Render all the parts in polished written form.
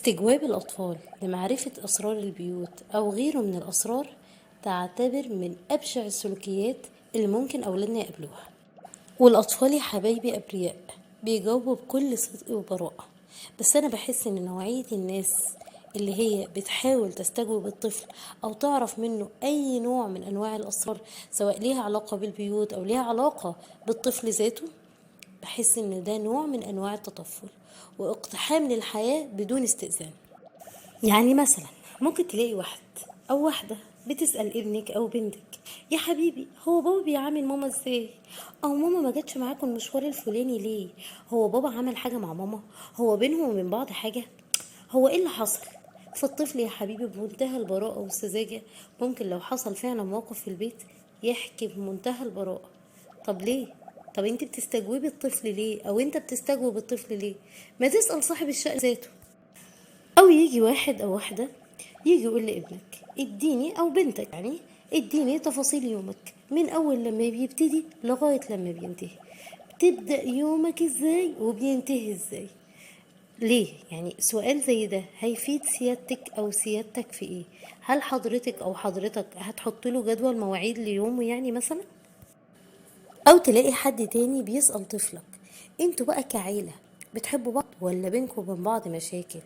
استجواب الأطفال لمعرفة أسرار البيوت أو غيره من الأسرار تعتبر من أبشع السلوكيات اللي ممكن أولادنا يقابلوها. والأطفال يا حبايبي أبرياء، بيجاوبوا بكل صدق وبراءة. بس أنا بحس إن نوعية الناس اللي هي بتحاول تستجوب الطفل أو تعرف منه أي نوع من أنواع الأسرار، سواء ليها علاقة بالبيوت أو ليها علاقة بالطفل ذاته، بحس إن ده نوع من أنواع التطفل واقتحام للحياة بدون استئذان. يعني مثلا ممكن تلاقي واحد أو واحدة بتسأل ابنك أو بنتك: يا حبيبي، هو بابا بيعامل ماما ازاي؟ أو ماما ما جاتش معاكم المشوار الفلاني ليه؟ هو بابا عمل حاجة مع ماما؟ هو بينهم وبين بعض حاجة؟ هو ايه اللي حصل؟ فالطفل يا حبيبي بمنتهى البراءة والسذاجة ممكن لو حصل فعلا موقف في البيت يحكي بمنتهى البراءة. طب ليه؟ طب انت بتستجوبي الطفل ليه؟ او انت بتستجوب الطفل ليه؟ ما تسأل صاحب الشأن ذاته. او يجي واحد او واحدة يجي يقول لابنك اديني او بنتك، يعني اديني تفاصيل يومك من اول لما بيبتدي لغاية لما بينتهي. بتبدأ يومك ازاي وبينتهي ازاي؟ ليه؟ يعني سؤال زي ده هيفيد سيادتك او سيادتك في ايه؟ هل حضرتك او حضرتك هتحط له جدول مواعيد ليومه يعني مثلا؟ او تلاقي حد تاني بيسأل طفلك: انتوا بقى كعيلة بتحبوا بعض ولا بينكم وبين بعض مشاكل؟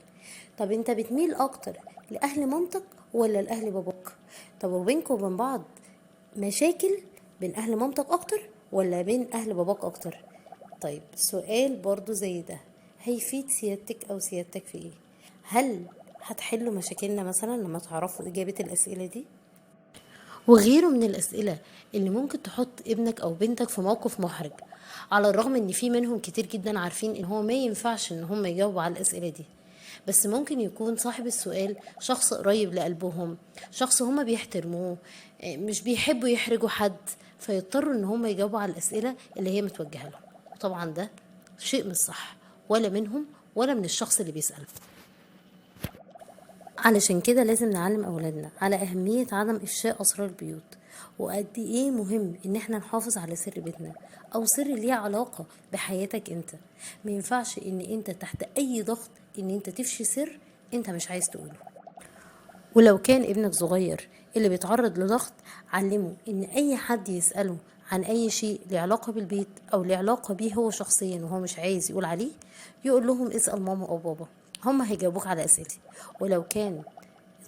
طب انت بتميل اكتر لاهل مامتك ولا لاهل باباك؟ طب وبينكم وبين بعض مشاكل بين اهل مامتك اكتر ولا بين اهل باباك اكتر؟ طيب سؤال برضو زي ده هيفيد سيادتك او سيادتك في ايه؟ هل هتحلوا مشاكلنا مثلا لما تعرفوا اجابة الاسئلة دي؟ وغيره من الأسئلة اللي ممكن تحط ابنك أو بنتك في موقف محرج، على الرغم ان في منهم كتير جدا عارفين ان هو ما ينفعش ان هم يجاوبوا على الأسئلة دي، بس ممكن يكون صاحب السؤال شخص قريب لقلبهم، شخص هم بيحترموه، مش بيحبوا يحرجوا حد، فيضطروا ان هم يجاوبوا على الأسئلة اللي هي متوجهة لهم. وطبعا ده شيء مش صح، ولا منهم ولا من الشخص اللي بيسأله. علشان كده لازم نعلم أولادنا على أهمية عدم إفشاء أسرار البيوت، وقد إيه مهم إن احنا نحافظ على سر بيتنا أو سر ليه علاقة بحياتك انت. ما ينفعش إن انت تحت أي ضغط إن انت تفشي سر انت مش عايز تقوله. ولو كان ابنك صغير اللي بيتعرض لضغط، علمه ان اي حد يسأله عن اي شيء له علاقة بالبيت او له علاقة بيه هو شخصيا وهو مش عايز يقول عليه، يقول لهم اسأل ماما او بابا، هما هيجاوبوك على اسئلتي. ولو كان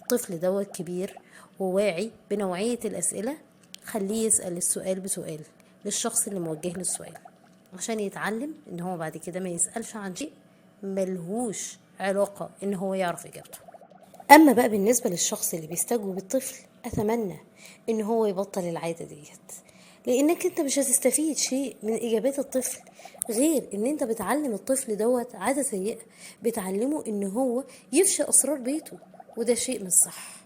الطفل دوت كبير وواعي بنوعية الاسئلة، خليه يسأل السؤال بسؤال للشخص اللي موجه له السؤال، عشان يتعلم ان هو بعد كده ما يسألش عن شيء ملهوش علاقة ان هو يعرف اجابته. اما بقى بالنسبة للشخص اللي بيستجوب الطفل، اتمنى ان هو يبطل العادة ديت، لانك انت مش هتستفيد شيء من اجابات الطفل غير ان انت بتعلم الطفل دوت عادة سيئة، بتعلمه ان هو يفشي اسرار بيته، وده شيء مش صح.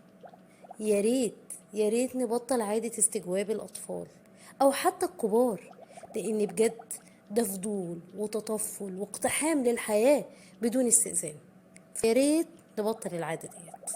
يا ريت يا ريت نبطل عادة استجواب الاطفال او حتى الكبار، لان بجد ده فضول وتطفل واقتحام للحياة بدون استئذان. يا ريت نبطل العادة ديت.